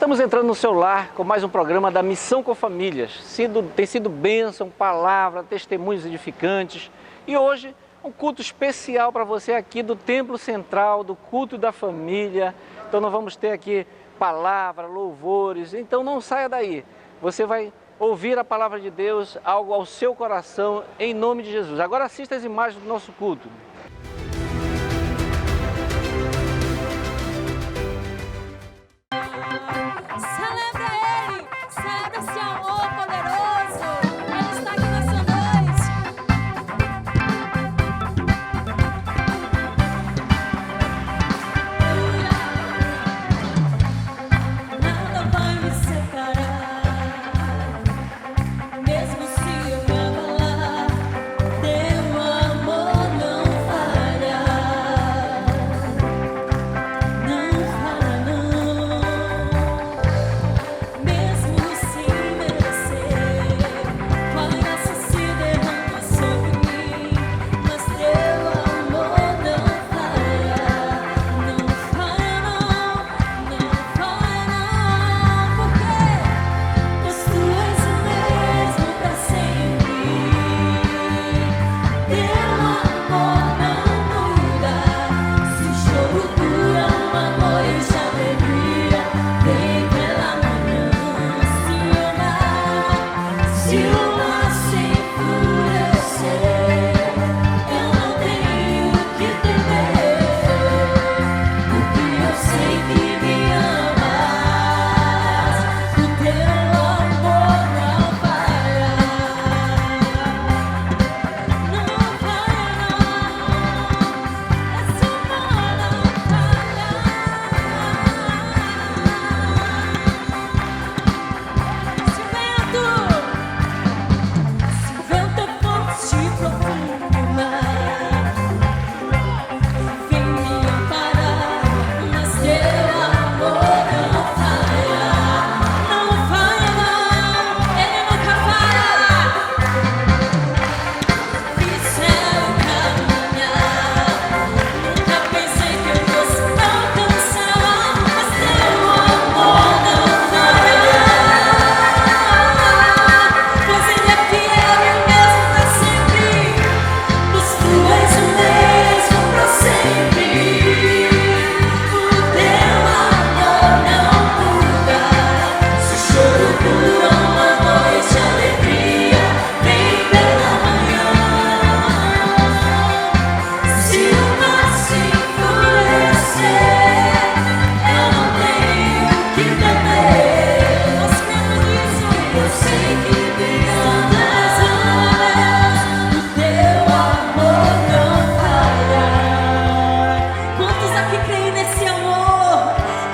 Estamos entrando no seu lar com mais um programa da Missão com Famílias. Tem sido bênção, palavra, testemunhos edificantes. E hoje, um culto especial para você aqui do Templo Central, do Culto da Família. Então nós vamos ter aqui palavra, louvores. Então não saia daí. Você vai ouvir a palavra de Deus, algo ao seu coração, em nome de Jesus. Agora assista as imagens do nosso culto. Celebra Ele, celebra esse amor poderoso. Ele está aqui nessa noite. Nada vai me separar, mesmo se eu me abalar, teu amor não falha. Não falha não, mesmo sem merecer, tua graça se derrama sobre mim, mas teu amor não falha não, não falha não, porque pois tu és o mesmo pra sempre, teu amor não muda. Se o choro dura uma noite, a alegria vem pela manhã. Se o mar se enfurecer, eu não tenho que temer, porque eu sei que me amas. O teu amor não falha, não falha não, esse amor não falha. Se o vento é forte e profundo mar, vem me amparar, mas teu amor não falha não, ele nunca falha. Fiz eu caminhar, nunca pensei que eu fosse alcançar, mas teu amor não falha, pois ele é fiel e o mesmo pra sempre, pois tu és o mesmo pra sempre. O teu amor não muda. Se o choro dura uma noite, a alegria vem pela manhã. Se o mar se enfurecer, eu não tenho que temer. Nós cremos nisso. Eu sei que me amas. O teu amor não falha. Quantos aqui creem nesse amor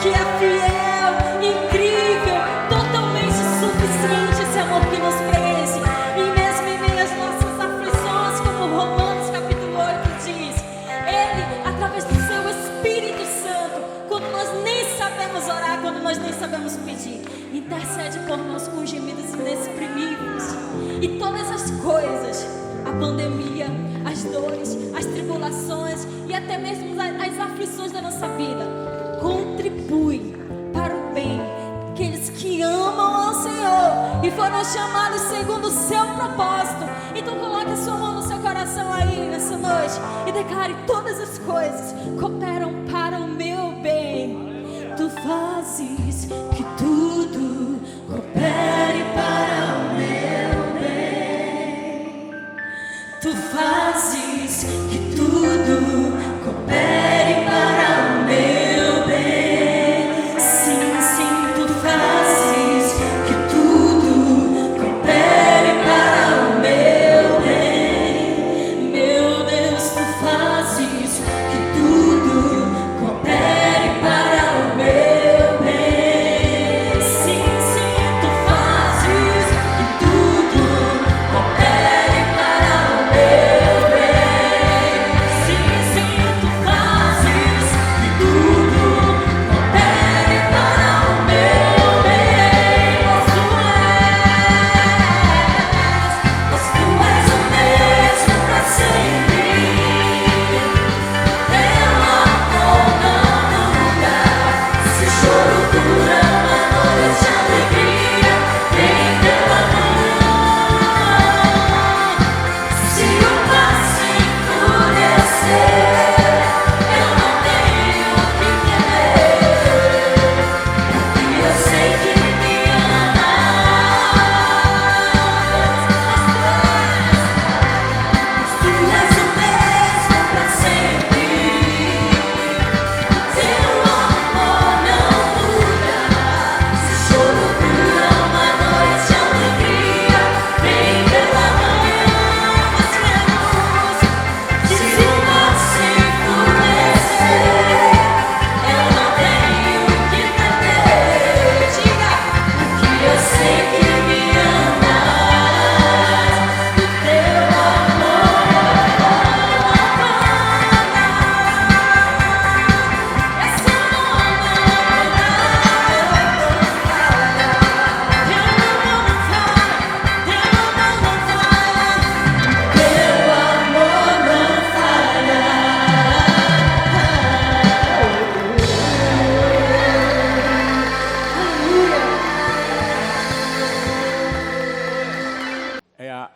que é fiel, incrível, totalmente suficiente, esse amor que nos preenche, e mesmo em meio às nossas aflições, como Romanos capítulo 8 diz, Ele, através do seu Espírito Santo, quando nós nem sabemos orar, quando nós nem sabemos pedir, intercede por nós com gemidos inexprimíveis. E todas as coisas, a pandemia, as dores, as tribulações e até mesmo as aflições da nossa vida, contribuem para o bem daqueles que amam ao Senhor e foram chamados segundo o seu propósito. Então coloque a sua mão no seu coração aí nessa noite e declare: todas as coisas cooperam para o meu bem. Tu fazes que tudo coopere para o meu bem. Tu fazes que tudo coopere para o meu bem. Sim, sim, tu fazes que tudo coopere para o meu bem. Meu Deus, tu fazes que tudo que me amas, o teu amor não falha. Esse amor não falha. Teu amor não falha. Teu amor não falha. Teu amor não falha.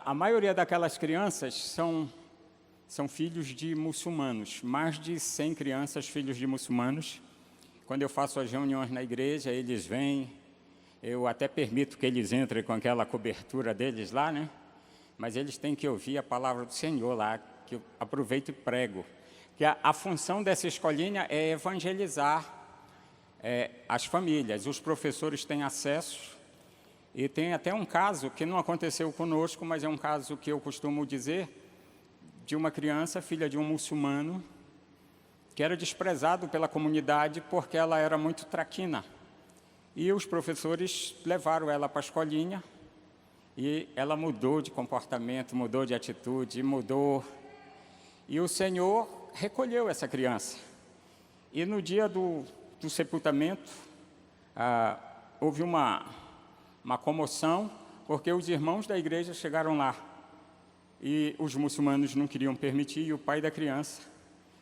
A maioria daquelas crianças são filhos de muçulmanos, mais de 100 crianças filhos de muçulmanos. Quando eu faço as reuniões na igreja, eles vêm, eu até permito que eles entrem com aquela cobertura deles lá, né? Mas eles têm que ouvir a palavra do Senhor lá, que eu aproveito e prego. Que a função dessa escolinha é evangelizar as famílias. Os professores têm acesso. E tem até um caso que não aconteceu conosco, mas é um caso que eu costumo dizer, de uma criança, filha de um muçulmano, que era desprezado pela comunidade porque ela era muito traquina. E os professores levaram ela para a escolinha e ela mudou de comportamento, mudou de atitude, mudou. E o Senhor recolheu essa criança. E no dia do sepultamento, houve uma comoção, porque os irmãos da igreja chegaram lá. E os muçulmanos não queriam permitir, e o pai da criança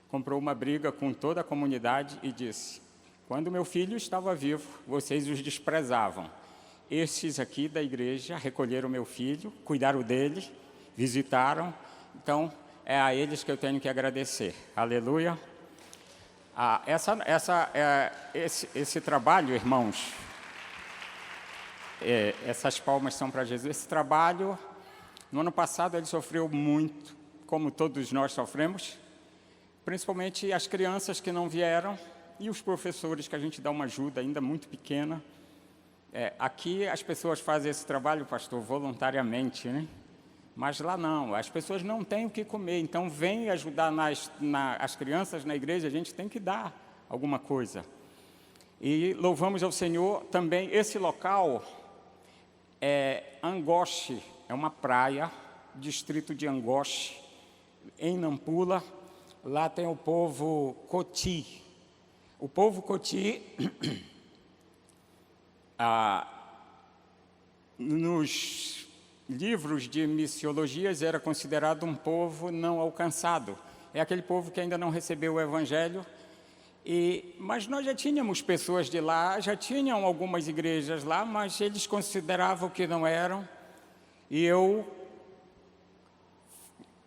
comprou uma briga com toda a comunidade e disse: quando meu filho estava vivo, vocês os desprezavam. Estes aqui da igreja recolheram meu filho, cuidaram dele, visitaram. Então, é a eles que eu tenho que agradecer. Aleluia. Esse trabalho, irmãos, essas palmas são para Jesus. Esse trabalho, no ano passado, ele sofreu muito, como todos nós sofremos, principalmente as crianças que não vieram e os professores, que a gente dá uma ajuda ainda muito pequena. Aqui as pessoas fazem esse trabalho, pastor, voluntariamente, né? Mas lá não, as pessoas não têm o que comer, então vem ajudar as crianças na igreja, a gente tem que dar alguma coisa. E louvamos ao Senhor também. Esse local é Angoche, é uma praia, distrito de Angoche, em Nampula. Lá tem o povo Coti. O povo Coti, nos livros de missiologias, era considerado um povo não alcançado. É aquele povo que ainda não recebeu o Evangelho. Mas nós já tínhamos pessoas de lá, já tinham algumas igrejas lá, mas eles consideravam que não eram. E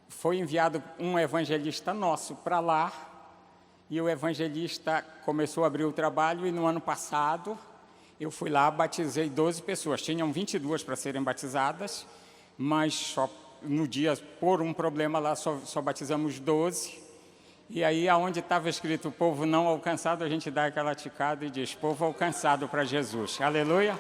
foi enviado um evangelista nosso para lá, e o evangelista começou a abrir o trabalho, e no ano passado eu fui lá, batizei 12 pessoas. Tinham 22 para serem batizadas, mas só no dia, por um problema lá, só batizamos 12. E aí, aonde estava escrito povo não alcançado, a gente dá aquela ticada e diz povo alcançado para Jesus. Aleluia!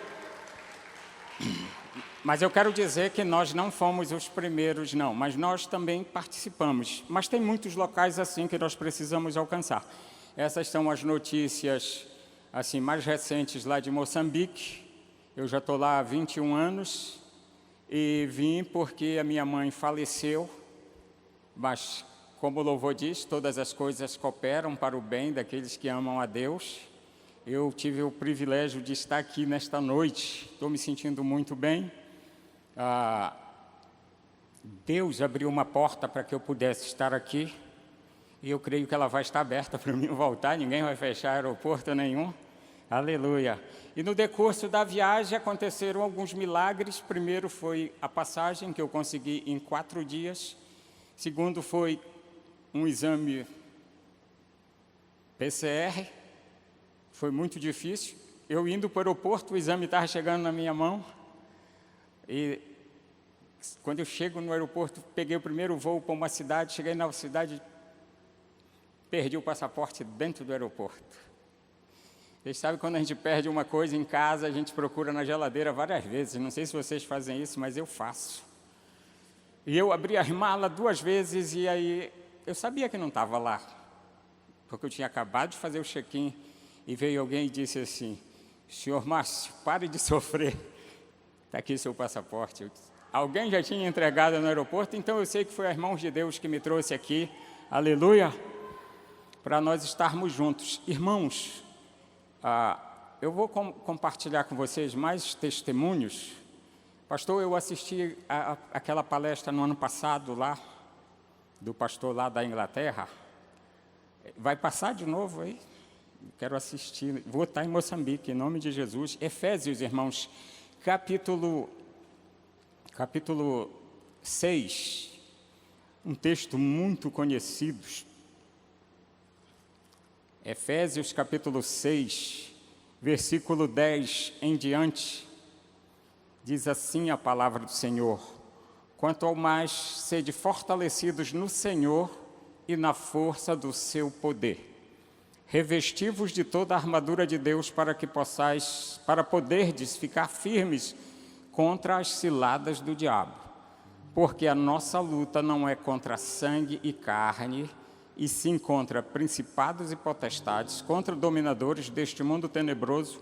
Mas eu quero dizer que nós não fomos os primeiros, não. Mas nós também participamos. Mas tem muitos locais assim que nós precisamos alcançar. Essas são as notícias assim mais recentes lá de Moçambique. Eu já estou lá há 21 anos e vim porque a minha mãe faleceu, mas, como o louvor diz, todas as coisas cooperam para o bem daqueles que amam a Deus. Eu tive o privilégio de estar aqui nesta noite, estou me sentindo muito bem. Deus abriu uma porta para que eu pudesse estar aqui, e eu creio que ela vai estar aberta para mim voltar, ninguém vai fechar aeroporto nenhum. Aleluia! E no decurso da viagem aconteceram alguns milagres. Primeiro foi a passagem, que eu consegui em 4 dias. Segundo foi um exame PCR, foi muito difícil. Eu indo para o aeroporto, o exame estava chegando na minha mão. E quando eu chego no aeroporto, peguei o primeiro voo para uma cidade, cheguei na cidade, perdi o passaporte dentro do aeroporto. Vocês sabem, quando a gente perde uma coisa em casa, a gente procura na geladeira várias vezes. Não sei se vocês fazem isso, mas eu faço. E eu abri as malas 2 vezes e aí eu sabia que não estava lá, porque eu tinha acabado de fazer o check-in e veio alguém e disse assim: senhor Márcio, pare de sofrer. Está aqui seu passaporte. Alguém já tinha entregado no aeroporto, então eu sei que foi a Irmãos de Deus que me trouxe aqui. Aleluia! Para nós estarmos juntos. Irmãos, eu vou compartilhar com vocês mais testemunhos. Pastor, eu assisti aquela palestra no ano passado lá, do pastor lá da Inglaterra. Vai passar de novo aí? Quero assistir. Vou estar em Moçambique, em nome de Jesus. Efésios, irmãos, capítulo 6, um texto muito conhecido. Efésios, capítulo 6, versículo 10 em diante, diz assim a palavra do Senhor: quanto ao mais, sede fortalecidos no Senhor e na força do seu poder. Revesti-vos de toda a armadura de Deus para poderdes ficar firmes contra as ciladas do diabo. Porque a nossa luta não é contra sangue e carne, e sim contra principados e potestades, contra dominadores deste mundo tenebroso,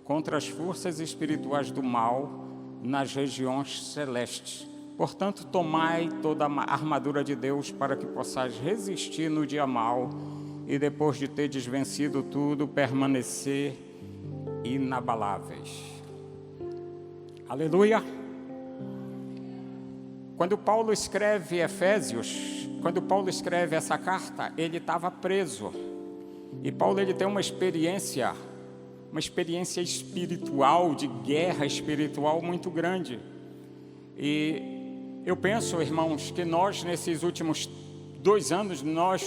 contra as forças espirituais do mal nas regiões celestes. Portanto, tomai toda a armadura de Deus para que possais resistir no dia mau e depois de teres vencido tudo, permanecer inabaláveis. Aleluia! Quando Paulo escreve Efésios, quando Paulo escreve essa carta, ele estava preso. E Paulo ele tem uma experiência espiritual, de guerra espiritual muito grande. E eu penso, irmãos, que nós, nesses últimos 2 anos,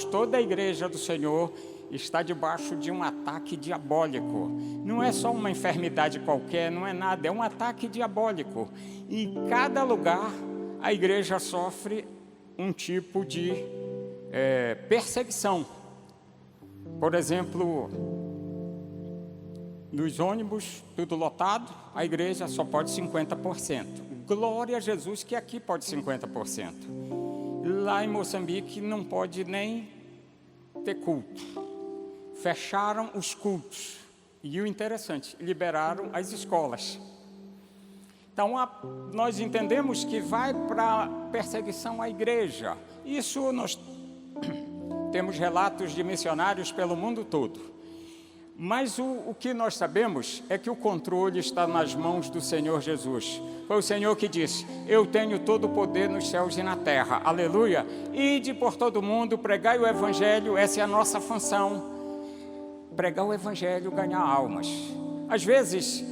toda a igreja do Senhor está debaixo de um ataque diabólico. Não é só uma enfermidade qualquer, não é nada, é um ataque diabólico. E em cada lugar, a igreja sofre um tipo de perseguição. Por exemplo, nos ônibus, tudo lotado, a igreja só pode 50%. Glória a Jesus que aqui pode 50%. Lá em Moçambique não pode nem ter culto. Fecharam os cultos. E o interessante, liberaram as escolas. Então, nós entendemos que vai para perseguição à igreja. Isso nós temos relatos de missionários pelo mundo todo. Mas o que nós sabemos é que o controle está nas mãos do Senhor Jesus. Foi o Senhor que disse: eu tenho todo o poder nos céus e na terra. Aleluia! Ide por todo mundo, pregai o evangelho, essa é a nossa função. Pregar o evangelho, ganhar almas. Às vezes,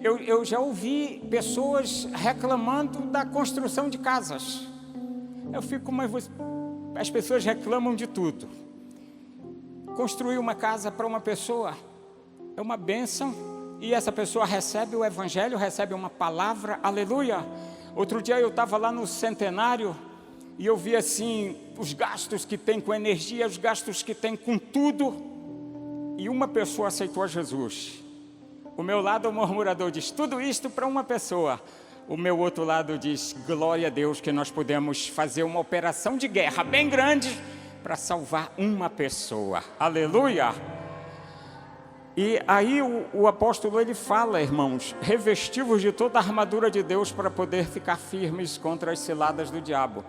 eu já ouvi pessoas reclamando da construção de casas. Eu fico, mas as pessoas reclamam de tudo. Construir uma casa para uma pessoa é uma bênção, e essa pessoa recebe o evangelho, recebe uma palavra, aleluia. Outro dia eu estava lá no Centenário e eu vi assim os gastos que tem com energia, os gastos que tem com tudo, e uma pessoa aceitou a Jesus. O meu lado, o murmurador, diz: tudo isto para uma pessoa. O meu outro lado diz: glória a Deus que nós podemos fazer uma operação de guerra bem grande para salvar uma pessoa. Aleluia! E aí o apóstolo ele fala, irmãos: revesti-vos de toda a armadura de Deus para poder ficar firmes contra as ciladas do diabo.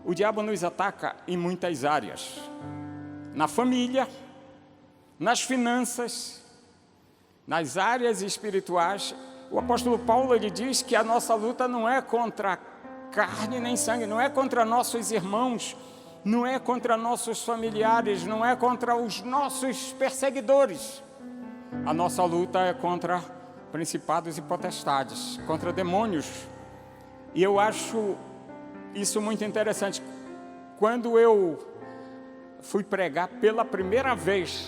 O diabo nos ataca em muitas áreas. Na família, nas finanças, nas áreas espirituais. O apóstolo Paulo ele diz que a nossa luta não é contra carne nem sangue, não é contra nossos irmãos, não é contra nossos familiares, não é contra os nossos perseguidores. A nossa luta é contra principados e potestades, contra demônios. E eu acho isso muito interessante. Quando eu fui pregar pela primeira vez,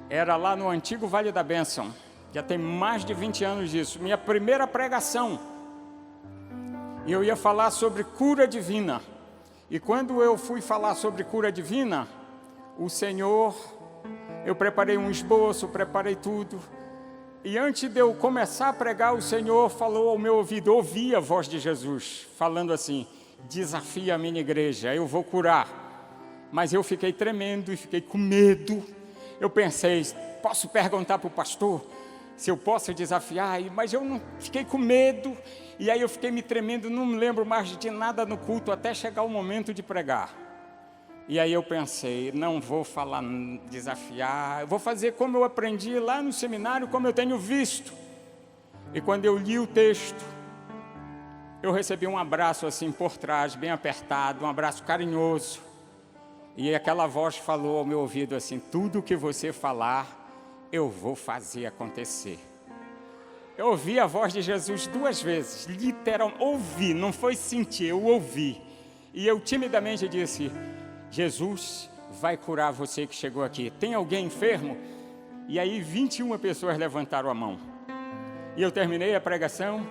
era lá no antigo Vale da Bênção, já tem mais de 20 anos disso, minha primeira pregação. E eu ia falar sobre cura divina. E quando eu fui falar sobre cura divina, o Senhor, eu preparei um esboço, preparei tudo. E antes de eu começar a pregar, o Senhor falou ao meu ouvido, ouvi a voz de Jesus, falando assim: desafia a minha igreja, eu vou curar. Mas eu fiquei tremendo e fiquei com medo. Eu pensei: posso perguntar para o pastor? se eu posso desafiar, mas eu não fiquei com medo, e aí eu fiquei me tremendo, não me lembro mais de nada no culto, até chegar o momento de pregar. E aí eu pensei, não vou falar, desafiar, eu vou fazer como eu aprendi lá no seminário, como eu tenho visto. E quando eu li o texto, eu recebi um abraço assim por trás, bem apertado, um abraço carinhoso. E aquela voz falou ao meu ouvido assim, tudo que você falar, eu vou fazer acontecer. Eu ouvi a voz de Jesus 2 vezes, literalmente, ouvi, não foi sentir, eu ouvi. E eu timidamente disse, Jesus vai curar você que chegou aqui. Tem alguém enfermo? E aí 21 pessoas levantaram a mão. E eu terminei a pregação,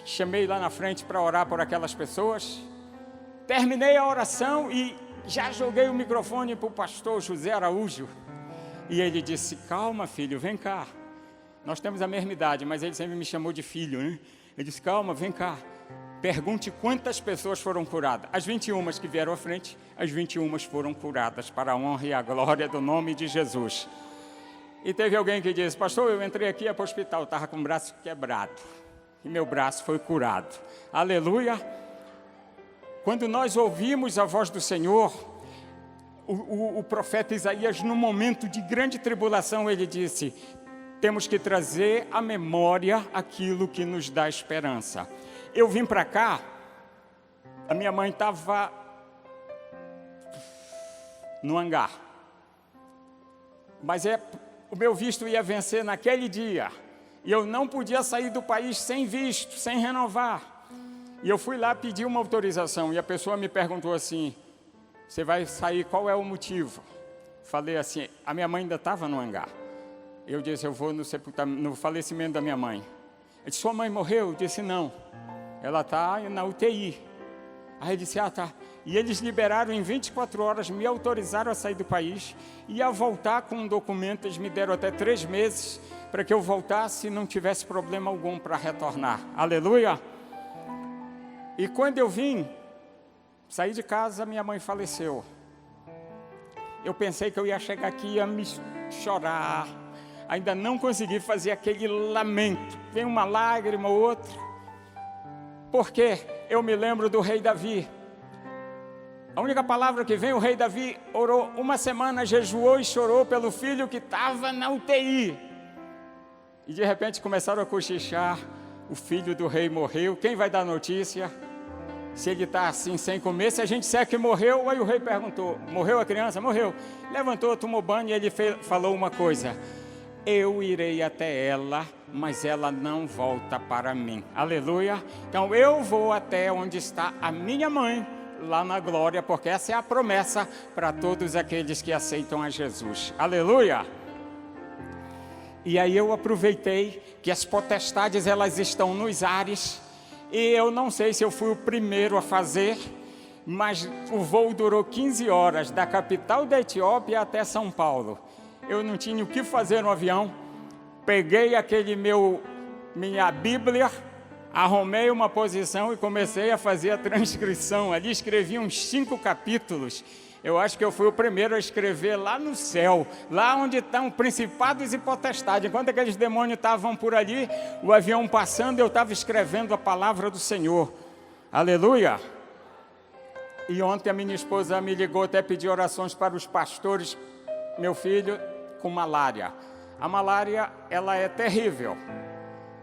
chamei lá na frente para orar por aquelas pessoas. Terminei a oração e já joguei o microfone para o pastor José Araújo. E ele disse, calma filho, vem cá. Nós temos a mesma idade, mas ele sempre me chamou de filho, né? Ele disse, calma, vem cá. Pergunte quantas pessoas foram curadas. As 21 que vieram à frente, as 21 foram curadas para a honra e a glória do nome de Jesus. E teve alguém que disse, pastor, eu entrei aqui para o hospital, estava com o braço quebrado. E meu braço foi curado. Aleluia! Quando nós ouvimos a voz do Senhor, o profeta Isaías, num momento de grande tribulação, ele disse, temos que trazer à memória aquilo que nos dá esperança. Eu vim para cá, a minha mãe estava no hangar. Mas o meu visto ia vencer naquele dia. E eu não podia sair do país sem visto, sem renovar. E eu fui lá pedir uma autorização. E a pessoa me perguntou assim, você vai sair, qual é o motivo? Falei assim, a minha mãe ainda estava no hangar. Eu disse, eu vou no falecimento da minha mãe. Ele disse, sua mãe morreu? Eu disse, não. Ela está na UTI. Aí ele disse, tá. E eles liberaram em 24 horas, me autorizaram a sair do país e a voltar com um documento. Eles me deram até 3 meses para que eu voltasse e não tivesse problema algum para retornar. Aleluia! E quando eu vim, saí de casa, minha mãe faleceu. Eu pensei que eu ia chegar aqui e ia me chorar. Ainda não consegui fazer aquele lamento. Vem uma lágrima ou outra. Porque eu me lembro do rei Davi. A única palavra que vem, o rei Davi orou 1 semana, jejuou e chorou pelo filho que estava na UTI. E de repente começaram a cochichar, o filho do rei morreu, quem vai dar notícia? Se ele está assim sem comer, se a gente disser que morreu, aí o rei perguntou, morreu a criança? Morreu. Levantou, tomou banho e ele falou uma coisa, eu irei até ela, mas ela não volta para mim. Aleluia. Então eu vou até onde está a minha mãe, lá na glória, porque essa é a promessa para todos aqueles que aceitam a Jesus. Aleluia. E aí eu aproveitei que as potestades elas estão nos ares, e eu não sei se eu fui o primeiro a fazer, mas o voo durou 15 horas, da capital da Etiópia até São Paulo. Eu não tinha o que fazer no avião, peguei minha Bíblia, arrumei uma posição e comecei a fazer a transcrição. Ali escrevi uns 5 capítulos. Eu acho que eu fui o primeiro a escrever lá no céu, lá onde estão principados e potestades. Enquanto aqueles demônios estavam por ali, o avião passando, eu estava escrevendo a palavra do Senhor. Aleluia! E ontem a minha esposa me ligou, até pediu orações para os pastores, meu filho, com malária. A malária, ela é terrível.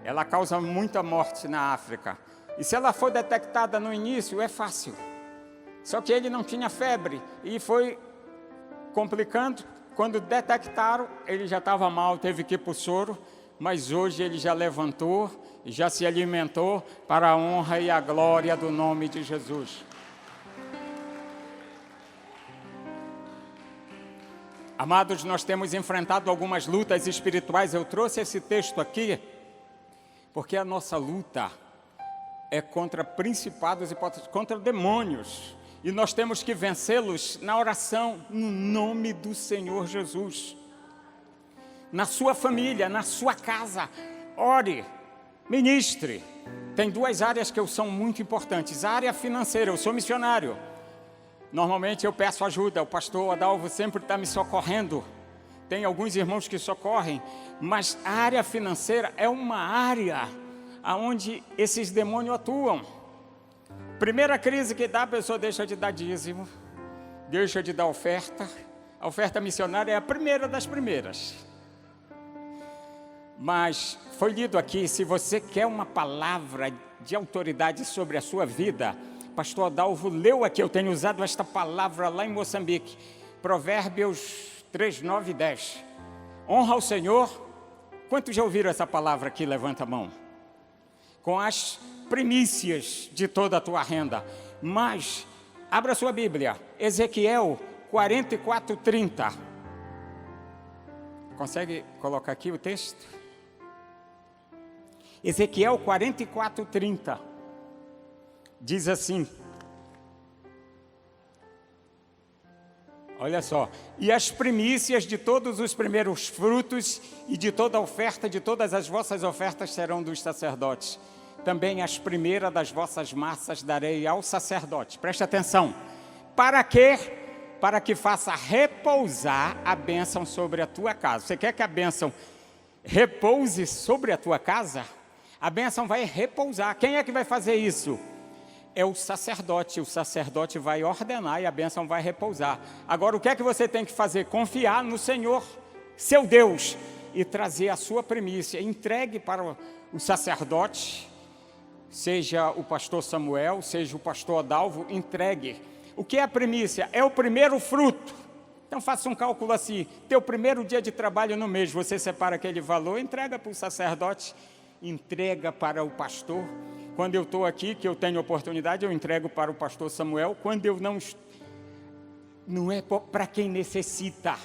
Ela causa muita morte na África. E se ela for detectada no início, é fácil. Só que ele não tinha febre e foi complicando. Quando detectaram, ele já estava mal, teve que ir para o soro. Mas hoje ele já levantou e já se alimentou para a honra e a glória do nome de Jesus. Amados, nós temos enfrentado algumas lutas espirituais. Eu trouxe esse texto aqui porque a nossa luta é contra principados e potestades, contra demônios. E nós temos que vencê-los na oração, no nome do Senhor Jesus. Na sua família, na sua casa, ore, ministre. Tem 2 áreas que são muito importantes. A área financeira, eu sou missionário. Normalmente eu peço ajuda, o pastor Adalvo sempre está me socorrendo. tem alguns irmãos que socorrem, mas a área financeira é uma área onde esses demônios atuam. Primeira crise que dá, a pessoa deixa de dar dízimo, deixa de dar oferta. A oferta missionária é a primeira das primeiras. Mas foi lido aqui, se você quer uma palavra de autoridade sobre a sua vida, pastor Adalvo leu aqui, eu tenho usado esta palavra lá em Moçambique, Provérbios 3, 9 e 10. Honra ao Senhor. Quantos já ouviram essa palavra aqui? Levanta a mão. Com as primícias de toda a tua renda. Mas, abra sua Bíblia, Ezequiel 44, 30. Consegue colocar aqui o texto? Ezequiel 44, 30. Diz assim. Olha só. E as primícias de todos os primeiros frutos e de toda a oferta, de todas as vossas ofertas serão dos sacerdotes. Também as primeiras das vossas massas darei ao sacerdote. Preste atenção. Para quê? Para que faça repousar a bênção sobre a tua casa. Você quer que a bênção repouse sobre a tua casa? A bênção vai repousar. Quem é que vai fazer isso? É o sacerdote. O sacerdote vai ordenar e a bênção vai repousar. Agora, o que é que você tem que fazer? Confiar no Senhor, seu Deus, e trazer a sua primícia. Entregue para o sacerdote, seja o pastor Samuel, seja o pastor Adalvo, entregue. O que é a primícia? É o primeiro fruto. Então faça um cálculo assim, teu primeiro dia de trabalho no mês, você separa aquele valor, entrega para o sacerdote, entrega para o pastor. Quando eu estou aqui, que eu tenho oportunidade, eu entrego para o pastor Samuel. Quando eu não é para quem necessita,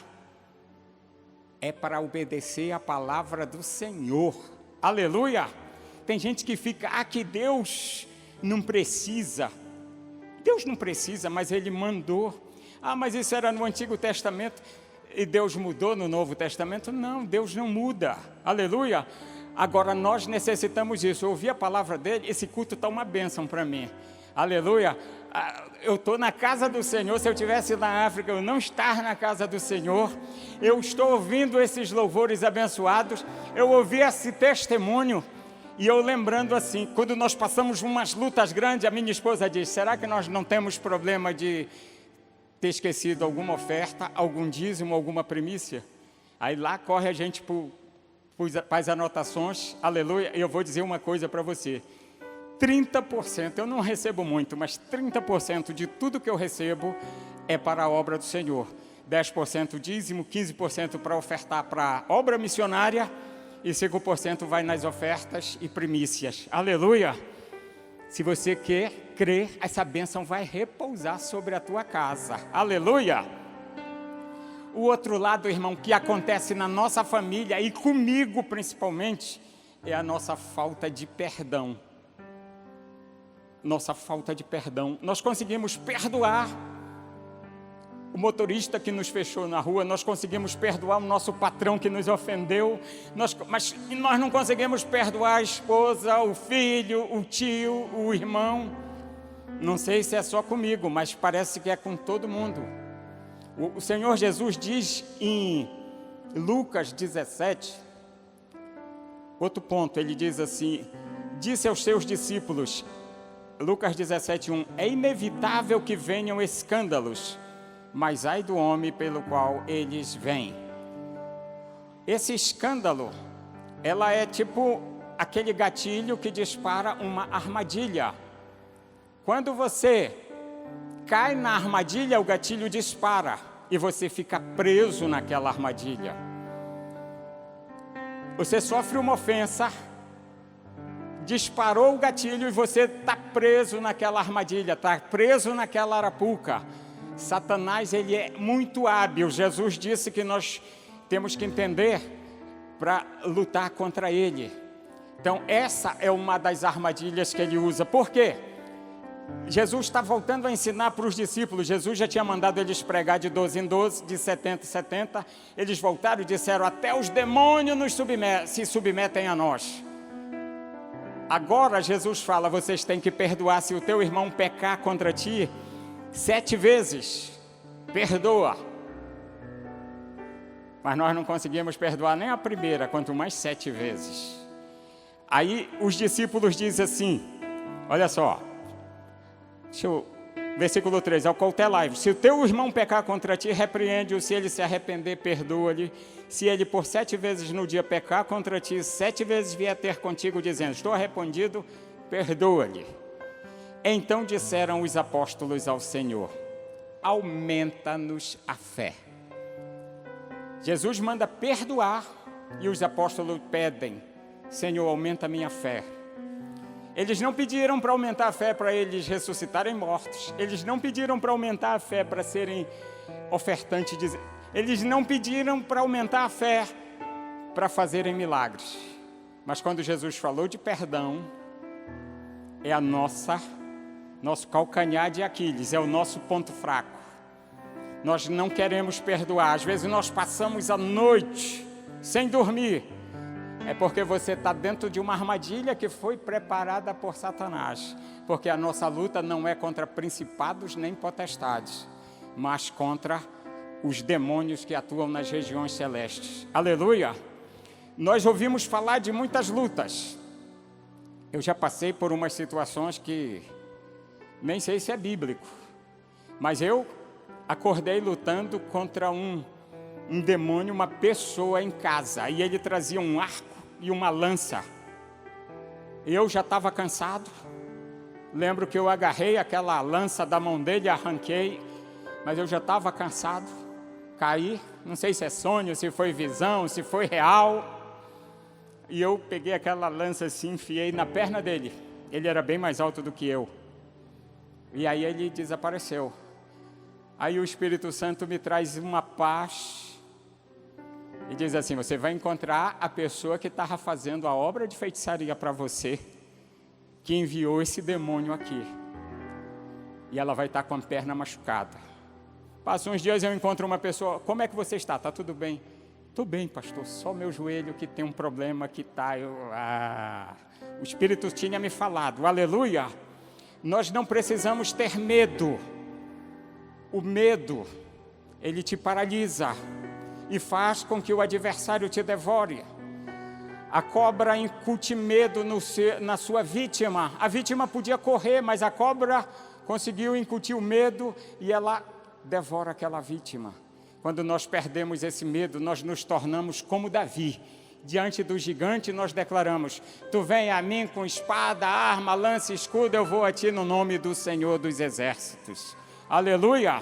é para obedecer a palavra do Senhor. Aleluia! Tem gente que fica, que Deus não precisa. Deus não precisa, mas Ele mandou. Mas isso era no Antigo Testamento e Deus mudou no Novo Testamento. Não, Deus não muda. Aleluia. Agora nós necessitamos disso. Eu ouvi a palavra dele, esse culto está uma bênção para mim. Aleluia. Eu estou na casa do Senhor. Se eu estivesse na África, eu não estar na casa do Senhor. Eu estou ouvindo esses louvores abençoados. Eu ouvi esse testemunho. E eu lembrando assim, quando nós passamos umas lutas grandes, a minha esposa diz, será que nós não temos problema de ter esquecido alguma oferta, algum dízimo, alguma primícia? Aí lá corre a gente para as anotações, aleluia, e eu vou dizer uma coisa para você. 30%, eu não recebo muito, mas 30% de tudo que eu recebo é para a obra do Senhor. 10% dízimo, 15% para ofertar para a obra missionária, e 5% vai nas ofertas e primícias. Aleluia! Se você quer crer, essa bênção vai repousar sobre a tua casa. Aleluia! O outro lado, irmão, que acontece na nossa família e comigo principalmente, é a nossa falta de perdão. Nossa falta de perdão. Nós conseguimos perdoar o motorista que nos fechou na rua, nós conseguimos perdoar o nosso patrão que nos ofendeu, mas nós não conseguimos perdoar a esposa, o filho, o tio, o irmão. Não sei se é só comigo, mas parece que é com todo mundo. O Senhor Jesus diz em Lucas 17, outro ponto, ele diz assim, disse aos seus discípulos, Lucas 17, 1, é inevitável que venham escândalos, mas ai do homem pelo qual eles vêm. Esse escândalo, ela é tipo aquele gatilho que dispara uma armadilha. Quando você cai na armadilha, o gatilho dispara e você fica preso naquela armadilha. Você sofre uma ofensa, disparou o gatilho e você está preso naquela armadilha, está preso naquela arapuca. Satanás, ele é muito hábil. Jesus disse que nós temos que entender para lutar contra ele. Então, essa é uma das armadilhas que ele usa. Por quê? Jesus está voltando a ensinar para os discípulos. Jesus já tinha mandado eles pregar de 12 em 12, de 70 em 70. Eles voltaram e disseram, até os demônios se submetem a nós. Agora Jesus fala, vocês têm que perdoar. Se o teu irmão pecar contra ti, 7 vezes, perdoa. Mas nós não conseguimos perdoar nem a primeira, quanto mais 7 vezes. Aí os discípulos dizem assim, olha só, versículo 3, acautelai-vos, se o teu irmão pecar contra ti, repreende-o, se ele se arrepender, perdoa-lhe. Se ele por 7 vezes no dia pecar contra ti, 7 vezes vier ter contigo, dizendo, estou arrependido, perdoa-lhe. Então disseram os apóstolos ao Senhor, aumenta-nos a fé. Jesus manda perdoar e os apóstolos pedem, Senhor, aumenta a minha fé. Eles não pediram para aumentar a fé para eles ressuscitarem mortos. Eles não pediram para aumentar a fé para serem ofertantes. Eles não pediram para aumentar a fé para fazerem milagres. Mas quando Jesus falou de perdão, é nosso calcanhar de Aquiles, é o nosso ponto fraco. Nós não queremos perdoar. Às vezes nós passamos a noite sem dormir. É porque você está dentro de uma armadilha que foi preparada por Satanás. Porque a nossa luta não é contra principados nem potestades, mas contra os demônios que atuam nas regiões celestes. Aleluia! Nós ouvimos falar de muitas lutas. Eu já passei por umas situações que nem sei se é bíblico, mas eu acordei lutando contra um demônio, uma pessoa em casa, e ele trazia um arco e uma lança. Eu já estava cansado. Lembro que eu agarrei aquela lança da mão dele, arranquei, mas eu já estava cansado. Caí, não sei se é sonho, se foi visão, se foi real. E eu peguei aquela lança assim, enfiei na perna dele. Ele era bem mais alto do que eu. E aí ele desapareceu. Aí o Espírito Santo me traz uma paz e diz assim, você vai encontrar a pessoa que estava fazendo a obra de feitiçaria para você, que enviou esse demônio aqui. E ela vai estar com a perna machucada. Passam uns dias eu encontro uma pessoa, como é que você está? Está tudo bem? Estou bem, pastor, só meu joelho que tem um problema que está... O Espírito tinha me falado, aleluia! Nós não precisamos ter medo. O medo, ele te paralisa e faz com que o adversário te devore. A cobra incute medo na sua vítima. A vítima podia correr, mas a cobra conseguiu incutir o medo e ela devora aquela vítima. Quando nós perdemos esse medo, nós nos tornamos como Davi. Diante do gigante nós declaramos, tu vem a mim com espada, arma, lança, escudo, eu vou a ti no nome do Senhor dos Exércitos. Aleluia!